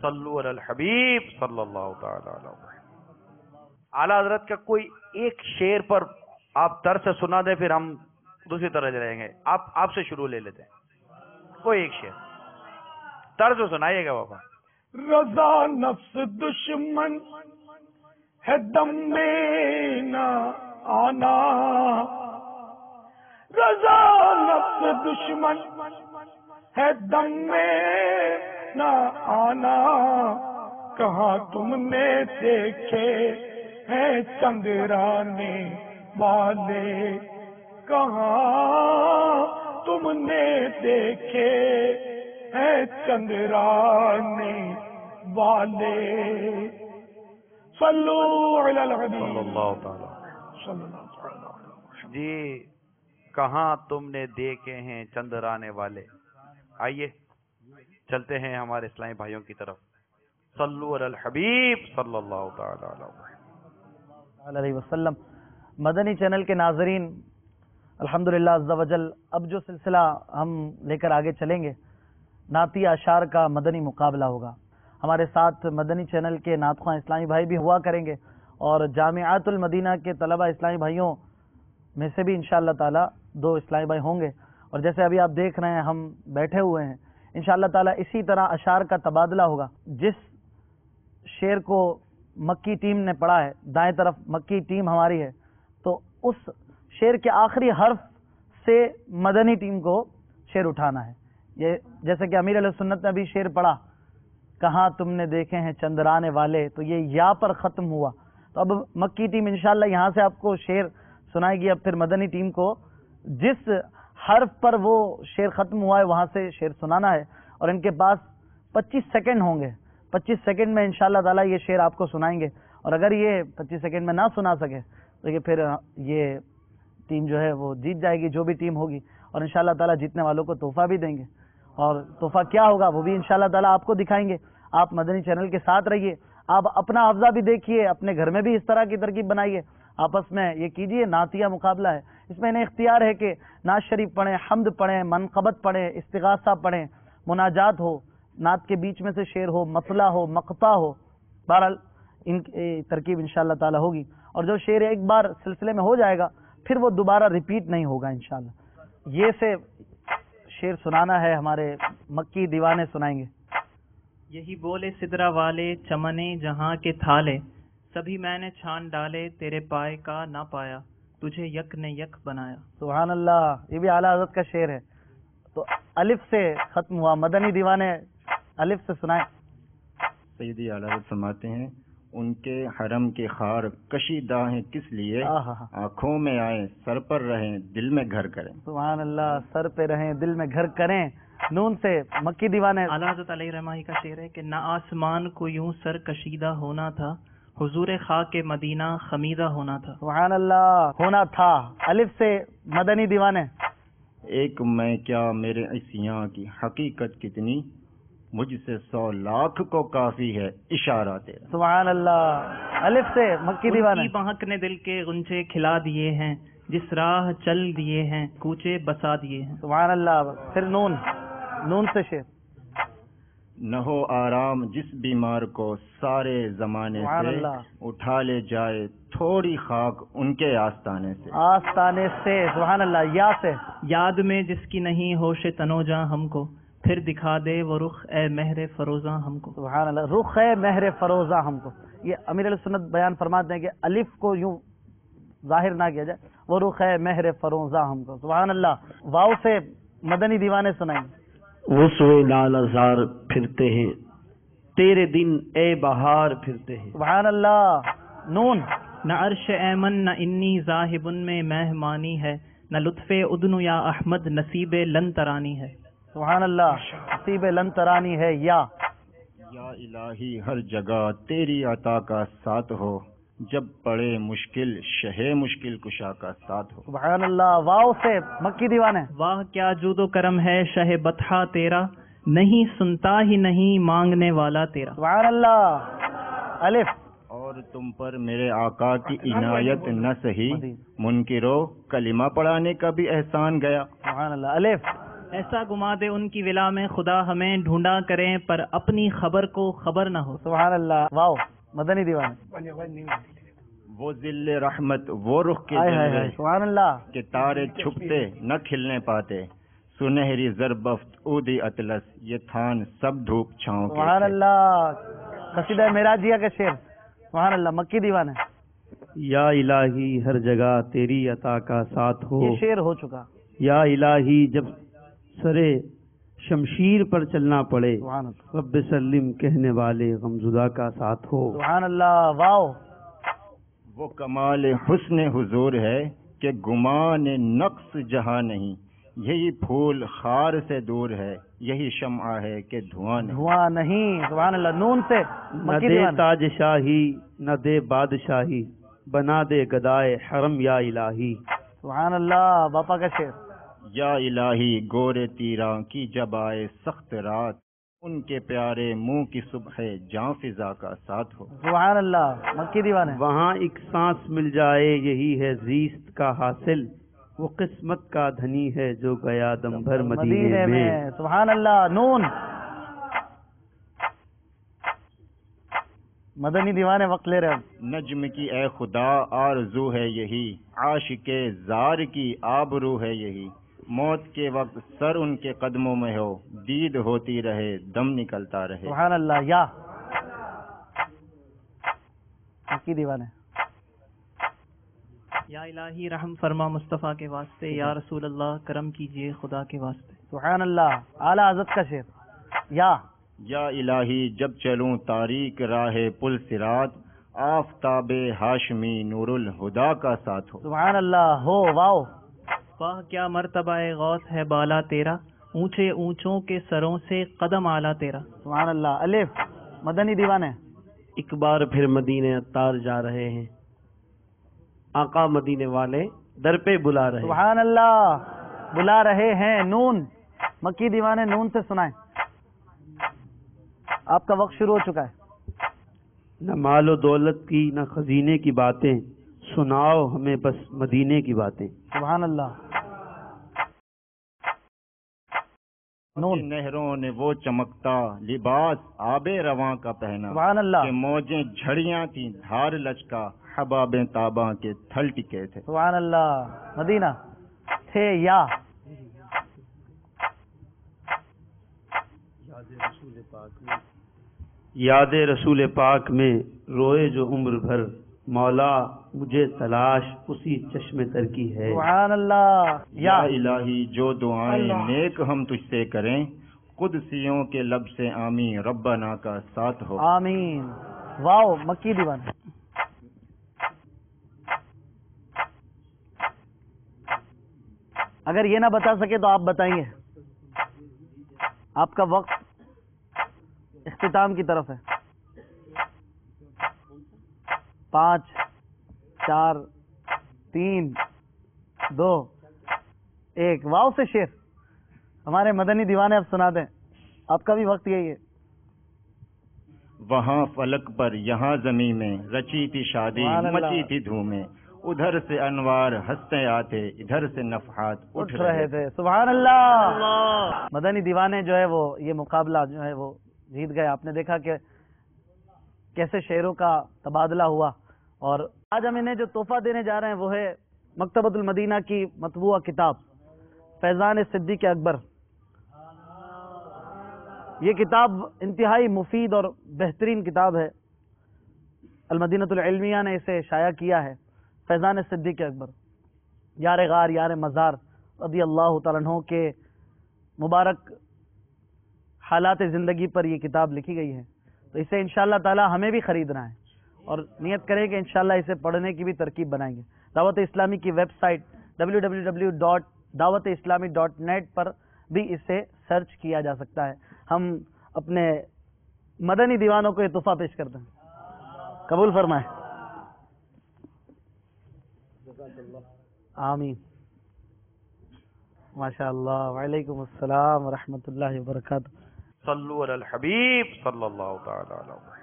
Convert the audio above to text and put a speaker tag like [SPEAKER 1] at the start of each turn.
[SPEAKER 1] صلو علی الحبیب صلی اللہ تعالی علیہ وسلم۔ اعلیٰ حضرت کا کوئی ایک شعر پر آپ طرز سے سنا دیں، پھر ہم دوسری طرح جائیں گے۔ آپ سے شروع لے لیتے ہیں، کوئی ایک شعر طرز سے سنائیے گا بابا۔
[SPEAKER 2] رضا نفس دشمن ہے دم میں نہ آنا، رضا نفس دشمن ہے دم میں نہ آنا، کہاں تم نے دیکھے ہیں چندرانے والے، کہاں تم نے دیکھے ہیں چندرانے والے، صلو علی الحبیب
[SPEAKER 1] صلی اللہ تعالی
[SPEAKER 2] صلی اللہ علیہ وسلم۔
[SPEAKER 1] جی، کہاں تم نے دیکھے ہیں چندرانے والے۔ آئیے چلتے ہیں ہمارے اسلامی بھائیوں کی طرف۔ صلو علی الحبیب صلی اللہ تعالی
[SPEAKER 3] علیہ وسلم۔ مدنی چینل کے ناظرین، الحمدللہ عز و جل، اب جو سلسلہ ہم لے کر آگے چلیں گے، نعتی اشعار کا مدنی مقابلہ ہوگا۔ ہمارے ساتھ مدنی چینل کے نعت خواں اسلامی بھائی بھی ہوا کریں گے، اور جامعات المدینہ کے طلبہ اسلامی بھائیوں میں سے بھی انشاءاللہ تعالی 2 اسلامی بھائی ہوں گے۔ اور جیسے ابھی آپ دیکھ رہے ہیں ہم بیٹھے ہوئے ہیں، انشاءاللہ تعالی اسی طرح اشعار کا تبادلہ ہوگا۔ جس شعر کو مکی ٹیم نے پڑھا ہے، دائیں طرف مکی ٹیم ہماری ہے، تو اس شعر کے آخری حرف سے مدنی ٹیم کو شعر اٹھانا ہے۔ یہ جیسے کہ امیر علیہ سنت نے ابھی شعر پڑھا، کہاں تم نے دیکھے ہیں چندرانے والے، تو یہ یا پر ختم ہوا، تو اب مکی ٹیم انشاءاللہ یہاں سے آپ کو شعر سنائے گی۔ اب پھر مدنی ٹیم کو جس حرف پر وہ شعر ختم ہوا ہے وہاں سے شعر سنانا ہے، اور ان کے پاس 25 سیکنڈ ہوں گے۔ 25 سیکنڈ میں انشاءاللہ تعالی یہ شعر آپ کو سنائیں گے، اور اگر یہ 25 سیکنڈ میں نہ سنا سکے تو یہ پھر یہ ٹیم جو ہے وہ جیت جائے گی، جو بھی ٹیم ہوگی، اور انشاءاللہ تعالی جیتنے والوں کو تحفہ بھی دیں گے، اور تحفہ کیا ہوگا وہ بھی انشاءاللہ تعالی آپ کو دکھائیں گے۔ آپ مدنی چینل کے ساتھ رہیے، آپ اپنا افزا بھی دیکھیے، اپنے گھر میں بھی اس طرح کی ترکیب بنائیے، آپس میں یہ کیجئے۔ نعتیہ مقابلہ ہے، اس میں انہیں اختیار ہے کہ نعت شریف پڑھیں، حمد پڑھیں، منقبت پڑھیں، استغاثہ پڑھیں، مناجات ہو، نعت کے بیچ میں سے شعر ہو، مطلع ہو، مقطع ہو، بہرحال ان کی ترکیب انشاءاللہ تعالی ہوگی، اور جو شعر ایک بار سلسلے میں ہو جائے گا پھر وہ دوبارہ ریپیٹ نہیں ہوگا انشاءاللہ۔ یہ سے شعر سنانا ہے، ہمارے مکی دیوانے سنائیں گے۔
[SPEAKER 4] یہی بولے سدرا والے چمنے جہاں کے تھالے، سبھی میں نے چھان ڈالے تیرے پائے کا نہ پایا، تجھے یک نے یک بنایا۔
[SPEAKER 3] سبحان اللہ، یہ بھی اعلیٰ حضرت کا شعر ہے۔ تو الف سے ختم ہوا، مدنی دیوانے الف سے سنائیں۔
[SPEAKER 5] سیدی اعلیٰ حضرت فرماتے ہیں، ان کے حرم کے خار کشیدہ ہیں کس لیے، آنکھوں میں آئیں سر پر رہیں دل میں گھر کریں۔
[SPEAKER 3] سبحان اللہ، سر پہ رہیں دل میں گھر کریں۔ نون سے مکی دیوانے۔
[SPEAKER 4] اعلیٰ حضرت علیہ رحمہ کا شعر ہے کہ نہ آسمان کو یوں سر کشیدہ ہونا تھا، حضور خاک مدینہ خمیدہ ہونا تھا۔
[SPEAKER 3] سبحان اللہ، ہونا تھا۔ الف سے مدنی دیوانے۔
[SPEAKER 5] ایک میں کیا میرے عصیاں کی حقیقت کتنی، مجھ سے 100 لاکھ کو کافی ہے اشارہ تیرا۔
[SPEAKER 3] سبحان اللہ، الف سے مکی دیوانے۔
[SPEAKER 4] ان کی مہک نے دل کے غنچے کھلا دیے ہیں، جس راہ چل دیے ہیں کوچے بسا دیے ہیں۔
[SPEAKER 3] سبحان اللہ۔ پھر نون، نون سے شعر۔
[SPEAKER 5] نہ ہو آرام جس بیمار کو سارے زمانے
[SPEAKER 3] سبحان
[SPEAKER 5] سے،
[SPEAKER 3] اللہ،
[SPEAKER 5] اٹھا لے جائے تھوڑی خاک ان کے آستانے سے۔
[SPEAKER 3] آستانے سے۔ سبحان اللہ، یا سے۔
[SPEAKER 4] یاد میں جس کی نہیں ہوش تنو جاں ہم کو، پھر دکھا دے وہ رخ اے مہر فروزاں ہم کو۔
[SPEAKER 3] سبحان اللہ، رخ ہے مہر فروزہ ہم کو۔ یہ امیر علیہ سنت بیان فرماتے ہیں کہ الف کو یوں ظاہر نہ کیا جائے، وہ رخ ہے مہر فروزہ ہم کو۔ سبحان اللہ۔ واو سے مدنی دیوانے سنائیں۔
[SPEAKER 6] وہ سوئے لال ازار پھرتے ہیں، تیرے دن اے بہار پھرتے ہیں۔
[SPEAKER 3] سبحان اللہ۔ نون۔
[SPEAKER 4] نہ عرش ایمن نہ انی ذاہبن میں مہمانی ہے، نہ لطف ادن یا احمد نصیب لن ترانی ہے۔
[SPEAKER 3] سبحان اللہ، نصیب لن ترانی ہے۔ یا
[SPEAKER 5] الہی ہر جگہ تیری عطا کا ساتھ ہو، جب پڑے مشکل شہ مشکل کشا کا ساتھ ہو۔
[SPEAKER 3] سبحان اللہ۔ واو سے مکی دیوانے۔
[SPEAKER 4] واہ کیا جود و کرم ہے شہ بطحا تیرا، نہیں سنتا ہی نہیں مانگنے والا تیرا۔
[SPEAKER 3] سبحان اللہ۔ الف۔
[SPEAKER 5] اور تم پر میرے آقا کی عنایت نہ سہی، منکرو کلمہ پڑھانے کا بھی احسان گیا۔
[SPEAKER 3] سبحان اللہ۔ الف۔
[SPEAKER 4] ایسا گما دے ان کی ولا میں خدا ہمیں ڈھونڈا کریں پر اپنی خبر کو خبر نہ ہو.
[SPEAKER 3] سبحان اللہ. واو مدنی دیوانے.
[SPEAKER 5] وہ ذل رحمت وہ رخ کے
[SPEAKER 3] ہائے ہائے
[SPEAKER 5] جلوے
[SPEAKER 3] ہائے. سبحان اللہ.
[SPEAKER 5] کہ تارے چھپتے نہ کھلنے پاتے، سنہری زربفت اودی اطلس یہ تھان سب دھوپ چھاؤں کے
[SPEAKER 3] سبحان
[SPEAKER 5] تھے۔
[SPEAKER 3] اللہ. قصیدہ معراجیہ کا شعر. سبحان اللہ. مکی دیوان ہے.
[SPEAKER 6] یا الہی ہر جگہ تیری عطا کا ساتھ ہو.
[SPEAKER 3] یہ شعر ہو چکا.
[SPEAKER 6] یا الہی جب سرے شمشیر پر چلنا پڑے،
[SPEAKER 3] سبحان اللہ.
[SPEAKER 6] رب سلم کہنے والے غمزدہ کا ساتھ ہو.
[SPEAKER 3] سبحان اللہ. واو.
[SPEAKER 5] وہ کمال حسن حضور ہے کہ گمان نقص جہاں نہیں، یہی پھول خار سے دور ہے، یہی شمع ہے کہ دھواں نہیں۔
[SPEAKER 3] دھواں نہیں. سبحان اللہ. نون سے
[SPEAKER 6] نہ
[SPEAKER 3] مکی
[SPEAKER 6] دے
[SPEAKER 3] دیوان.
[SPEAKER 6] تاج شاہی نہ دے بادشاہی، بنا دے گدائے حرم یا الہی.
[SPEAKER 3] سبحان اللہ. باپا کا شعر.
[SPEAKER 5] یا الہی گورے تیراں کی جب آئے سخت رات، ان کے پیارے منہ کی صبح جاں فضا کا ساتھ ہو۔
[SPEAKER 3] سبحان اللہ. مکی دیوان ہے.
[SPEAKER 6] وہاں ایک سانس مل جائے یہی ہے زیست کا حاصل، وہ قسمت کا دھنی ہے جو گیا دم بھر مدینے میں۔
[SPEAKER 3] سبحان اللہ. نون. مدنی دیوانے وقت لے رہے ہیں.
[SPEAKER 5] نجم کی اے خدا آرزو ہے یہی، عاشق زار کی آبرو ہے یہی، موت کے وقت سر ان کے قدموں میں ہو، دید ہوتی رہے دم نکلتا رہے۔
[SPEAKER 3] سبحان اللہ. یا مکی دیوانے.
[SPEAKER 4] یا الہی رحم فرما مصطفیٰ کے واسطے، یا رسول اللہ کرم کیجئے خدا کے واسطے۔
[SPEAKER 3] سبحان اللہ. اعلیٰ حضرت کا شعر.
[SPEAKER 5] یا الہی جب چلوں تاریک راہ پل صراط، آفتاب ہاشمی نور الہدا کا ساتھ ہو۔
[SPEAKER 3] سبحان اللہ. ہو. واو.
[SPEAKER 4] واہ کیا مرتبہ غوث ہے بالا تیرا، اونچے اونچوں کے سروں سے قدم اعلیٰ تیرا۔
[SPEAKER 3] سبحان اللہ. الف. مدنی دیوانے.
[SPEAKER 6] ایک بار پھر مدینے عطار جا رہے ہیں، آقا مدینے والے در پہ بلا رہے ہیں۔
[SPEAKER 3] سبحان اللہ. بلا رہے ہیں. نون. مکی دیوانے نون سے سنائیں. آپ کا وقت شروع ہو چکا ہے.
[SPEAKER 6] نہ مال و دولت کی نہ خزینے کی باتیں، سناؤ ہمیں بس مدینے کی باتیں۔
[SPEAKER 3] سبحان اللہ. نون.
[SPEAKER 5] نہروں نے وہ چمکتا لباس آب رواں کا پہنا،
[SPEAKER 3] سبحان اللہ.
[SPEAKER 5] کہ موجیں جھڑیاں تھیں دھار لچکا، حبابیں تاباں کے تھل ٹکے تھے۔
[SPEAKER 3] سبحان اللہ. مدینہ تھے. یا
[SPEAKER 6] یاد رسول پاک میں روئے جو عمر بھر، مولا مجھے تلاش اسی چشم تر کی ہے۔
[SPEAKER 3] سبحان اللہ.
[SPEAKER 5] یا الہی جو دعائیں نیک ہم تجھ سے کریں، قدسیوں کے لب سے آمین ربنا کا ساتھ ہو۔
[SPEAKER 3] آمین. واو. مکی دیوان. اگر یہ نہ بتا سکے تو آپ بتائیں گے. آپ کا وقت اختتام کی طرف ہے. 5 4 3 2 1. واو سے شعر ہمارے مدنی دیوانے اب سنا دیں. آپ کا بھی وقت یہی ہے.
[SPEAKER 5] وہاں فلک پر یہاں زمین میں رچی تھی شادی،
[SPEAKER 3] سبحان اللہ.
[SPEAKER 5] مچی تھی دھومیں، ادھر سے انوار ہنستے آتے، ادھر سے نفحات
[SPEAKER 3] اٹھ رہے تھے. سبحان اللہ. مدنی دیوانے جو ہے وہ یہ مقابلہ جو ہے وہ جیت گئے. آپ نے دیکھا کہ کیسے شعروں کا تبادلہ ہوا. اور آج ہم انہیں جو تحفہ دینے جا رہے ہیں وہ ہے مکتبۃ المدینہ کی مطبوعہ کتاب فیضان صدیق اکبر. یہ کتاب انتہائی مفید اور بہترین کتاب ہے. المدینۃ العلمیہ نے اسے شائع کیا ہے. فیضان صدیق اکبر یار غار یار مزار رضی اللہ تعالیٰ عنہ کے مبارک حالات زندگی پر یہ کتاب لکھی گئی ہے. تو اسے انشاءاللہ تعالی ہمیں بھی خریدنا ہے اور نیت کریں کہ انشاءاللہ اسے پڑھنے کی بھی ترکیب بنائیں گے. دعوت اسلامی کی ویب سائٹ www.dawatislami.net پر بھی اسے سرچ کیا جا سکتا ہے. ہم اپنے مدنی دیوانوں کو یہ تحفہ پیش کرتے ہیں. قبول فرمائیں. آمین. ماشاء اللہ. وعلیکم السلام ورحمۃ اللہ وبرکاتہ.
[SPEAKER 1] صلو علی الحبیب صلی اللہ تعالی علیہ وسلم.